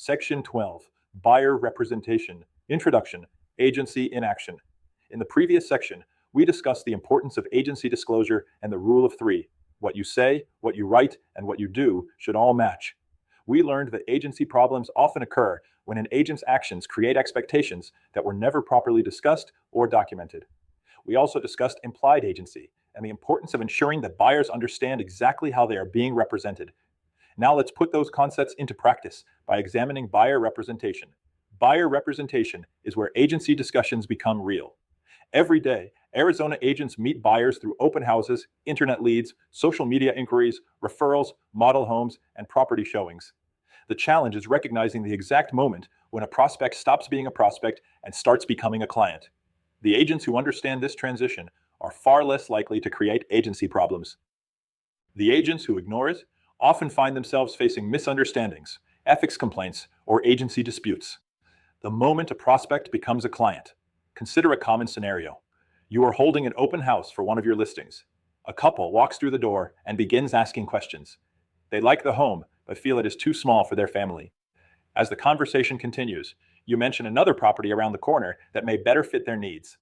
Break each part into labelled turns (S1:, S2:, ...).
S1: Section 12, Buyer Representation, Introduction, Agency in Action. In the previous section, we discussed the importance of agency disclosure and the rule of three. What you say, what you write, and what you do should all match. We learned that agency problems often occur when an agent's actions create expectations that were never properly discussed or documented. We also discussed implied agency and the importance of ensuring that buyers understand exactly how they are being represented. Now let's put those concepts into practice by examining buyer representation. Buyer representation is where agency discussions become real. Every day, Arizona agents meet buyers through open houses, internet leads, social media inquiries, referrals, model homes, and property showings. The challenge is recognizing the exact moment when a prospect stops being a prospect and starts becoming a client. The agents who understand this transition are far less likely to create agency problems. The agents who ignore it often find themselves facing misunderstandings, ethics complaints, or agency disputes. The moment a prospect becomes a client, consider a common scenario. You are holding an open house for one of your listings. A couple walks through the door and begins asking questions. They like the home, but feel it is too small for their family. As the conversation continues, you mention another property around the corner that may better fit their needs.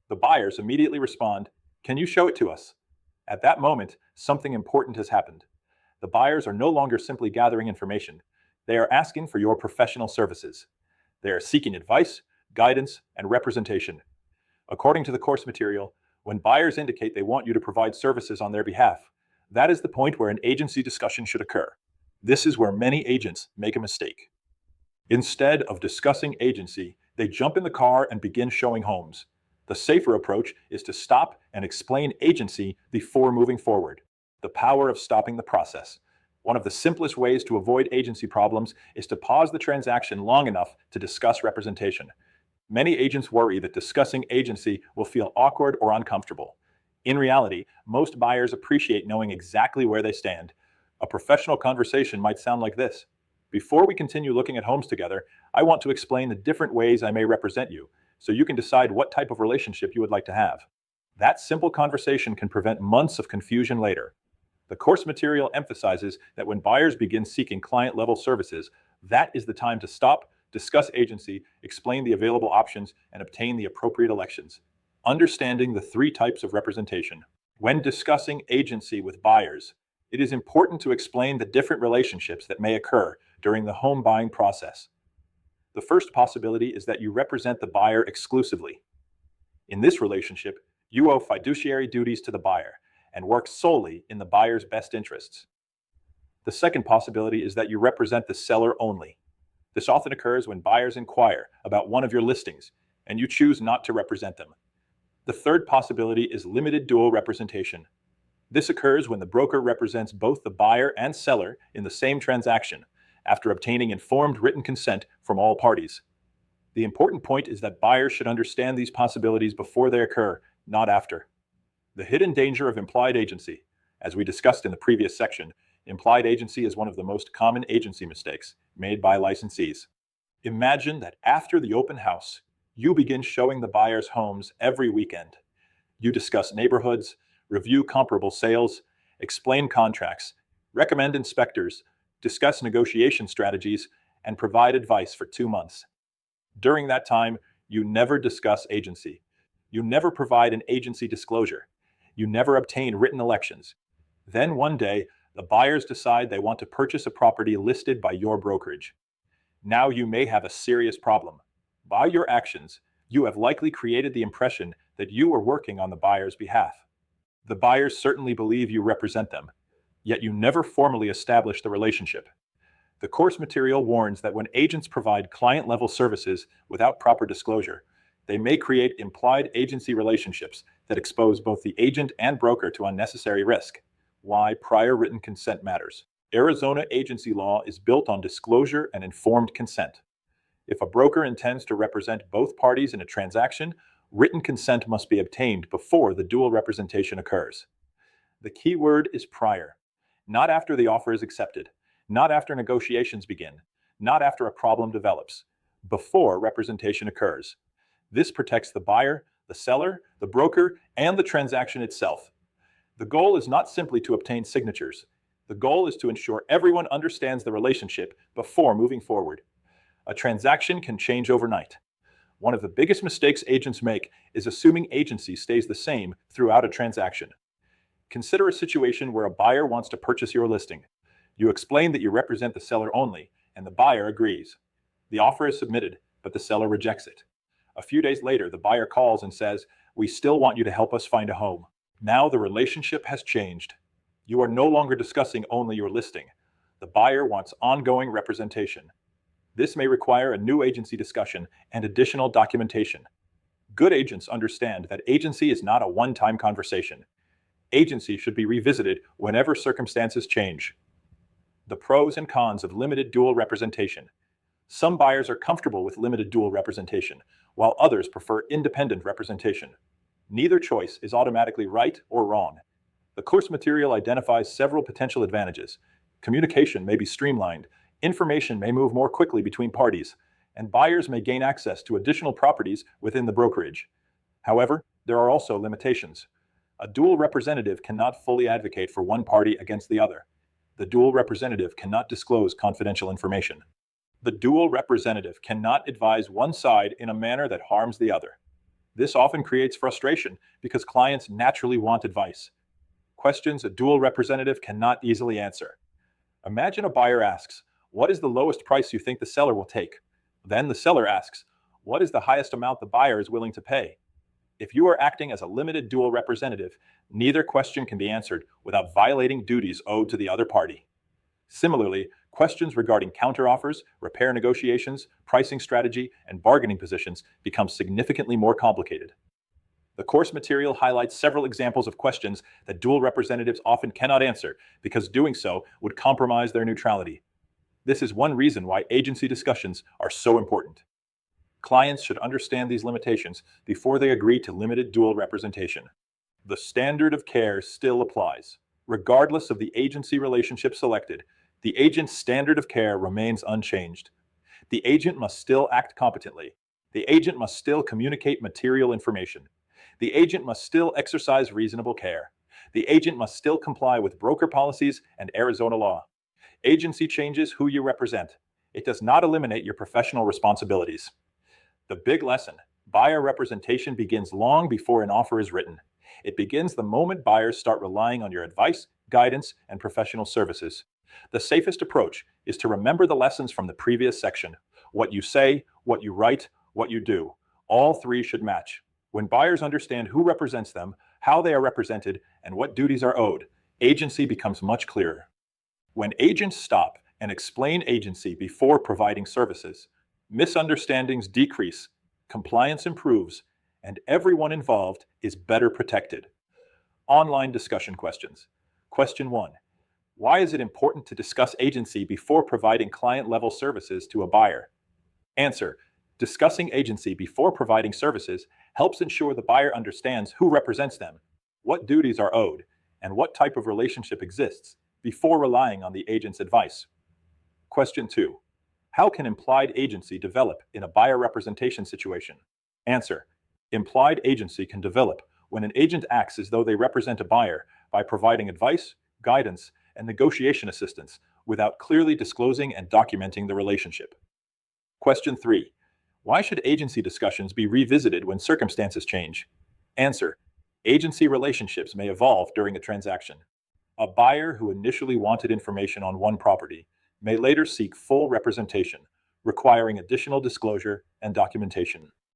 S1: The buyers immediately respond, "Can you show it to us?" At that moment, something important has happened. The buyers are no longer simply gathering information. They are asking for your professional services. They are seeking advice, guidance, and representation. According to the course material, when buyers indicate they want you to provide services on their behalf, that is the point where an agency discussion should occur. This is where many agents make a mistake. Instead of discussing agency, they jump in the car and begin showing homes. The safer approach is to stop and explain agency before moving forward. The power of stopping the process. One of the simplest ways to avoid agency problems is to pause the transaction long enough to discuss representation. Many agents worry that discussing agency will feel awkward or uncomfortable. In reality, most buyers appreciate knowing exactly where they stand. A professional conversation might sound like this. Before we continue looking at homes together, I want to explain the different ways I may represent you, so you can decide what type of relationship you would like to have. That simple conversation can prevent months of confusion later. The course material emphasizes that when buyers begin seeking client-level services, that is the time to stop, discuss agency, explain the available options, and obtain the appropriate elections. Understanding the three types of representation. When discussing agency with buyers, it is important to explain the different relationships that may occur during the home buying process. The first possibility is that you represent the buyer exclusively. In this relationship, you owe fiduciary duties to the buyer and work solely in the buyer's best interests. The second possibility is that you represent the seller only. This often occurs when buyers inquire about one of your listings and you choose not to represent them. The third possibility is limited dual representation. This occurs when the broker represents both the buyer and seller in the same transaction after obtaining informed written consent from all parties. The important point is that buyers should understand these possibilities before they occur, not after. The hidden danger of implied agency. As we discussed in the previous section, implied agency is one of the most common agency mistakes made by licensees. Imagine that after the open house, you begin showing the buyers homes every weekend. You discuss neighborhoods, review comparable sales, explain contracts, recommend inspectors, discuss negotiation strategies, and provide advice for 2 months. During that time, you never discuss agency. You never provide an agency disclosure. You never obtain written elections. Then one day, the buyers decide they want to purchase a property listed by your brokerage. Now you may have a serious problem. By your actions, you have likely created the impression that you are working on the buyer's behalf. The buyers certainly believe you represent them, yet you never formally establish the relationship. The course material warns that when agents provide client-level services without proper disclosure, they may create implied agency relationships that expose both the agent and broker to unnecessary risk. Why prior written consent matters. Arizona agency law is built on disclosure and informed consent. If a broker intends to represent both parties in a transaction, written consent must be obtained before the dual representation occurs. The key word is prior. Not after the offer is accepted, not after negotiations begin, not after a problem develops, before representation occurs. This protects the buyer, the seller, the broker, and the transaction itself. The goal is not simply to obtain signatures. The goal is to ensure everyone understands the relationship before moving forward. A transaction can change overnight. One of the biggest mistakes agents make is assuming agency stays the same throughout a transaction. Consider a situation where a buyer wants to purchase your listing. You explain that you represent the seller only, and the buyer agrees. The offer is submitted, but the seller rejects it. A few days later, the buyer calls and says, "We still want you to help us find a home." Now the relationship has changed. You are no longer discussing only your listing. The buyer wants ongoing representation. This may require a new agency discussion and additional documentation. Good agents understand that agency is not a one-time conversation. Agency should be revisited whenever circumstances change. The pros and cons of limited dual representation. Some buyers are comfortable with limited dual representation, while others prefer independent representation. Neither choice is automatically right or wrong. The course material identifies several potential advantages. Communication may be streamlined, information may move more quickly between parties, and buyers may gain access to additional properties within the brokerage. However, there are also limitations. A dual representative cannot fully advocate for one party against the other. The dual representative cannot disclose confidential information. The dual representative cannot advise one side in a manner that harms the other. This often creates frustration because clients naturally want advice. Questions a dual representative cannot easily answer. Imagine a buyer asks, "What is the lowest price you think the seller will take?" Then the seller asks, "What is the highest amount the buyer is willing to pay?" If you are acting as a limited dual representative, neither question can be answered without violating duties owed to the other party. Similarly, questions regarding counteroffers, repair negotiations, pricing strategy, and bargaining positions become significantly more complicated. The course material highlights several examples of questions that dual representatives often cannot answer because doing so would compromise their neutrality. This is one reason why agency discussions are so important. Clients should understand these limitations before they agree to limited dual representation. The standard of care still applies. Regardless of the agency relationship selected, the agent's standard of care remains unchanged. The agent must still act competently. The agent must still communicate material information. The agent must still exercise reasonable care. The agent must still comply with broker policies and Arizona law. Agency changes who you represent. It does not eliminate your professional responsibilities. The big lesson: buyer representation begins long before an offer is written. It begins the moment buyers start relying on your advice, guidance, and professional services. The safest approach is to remember the lessons from the previous section. What you say, what you write, what you do. All three should match. When buyers understand who represents them, how they are represented, and what duties are owed, agency becomes much clearer. When agents stop and explain agency before providing services, misunderstandings decrease, compliance improves, and everyone involved is better protected. Online discussion questions. Question 1. Why is it important to discuss agency before providing client-level services to a buyer? Answer. Discussing agency before providing services helps ensure the buyer understands who represents them, what duties are owed, and what type of relationship exists before relying on the agent's advice. Question 2. How can implied agency develop in a buyer representation situation? Answer. Implied agency can develop when an agent acts as though they represent a buyer by providing advice, guidance, and negotiation assistance without clearly disclosing and documenting the relationship. Question 3. Why should agency discussions be revisited when circumstances change? Answer. Agency relationships may evolve during a transaction. A buyer who initially wanted information on one property may later seek full representation, requiring additional disclosure and documentation.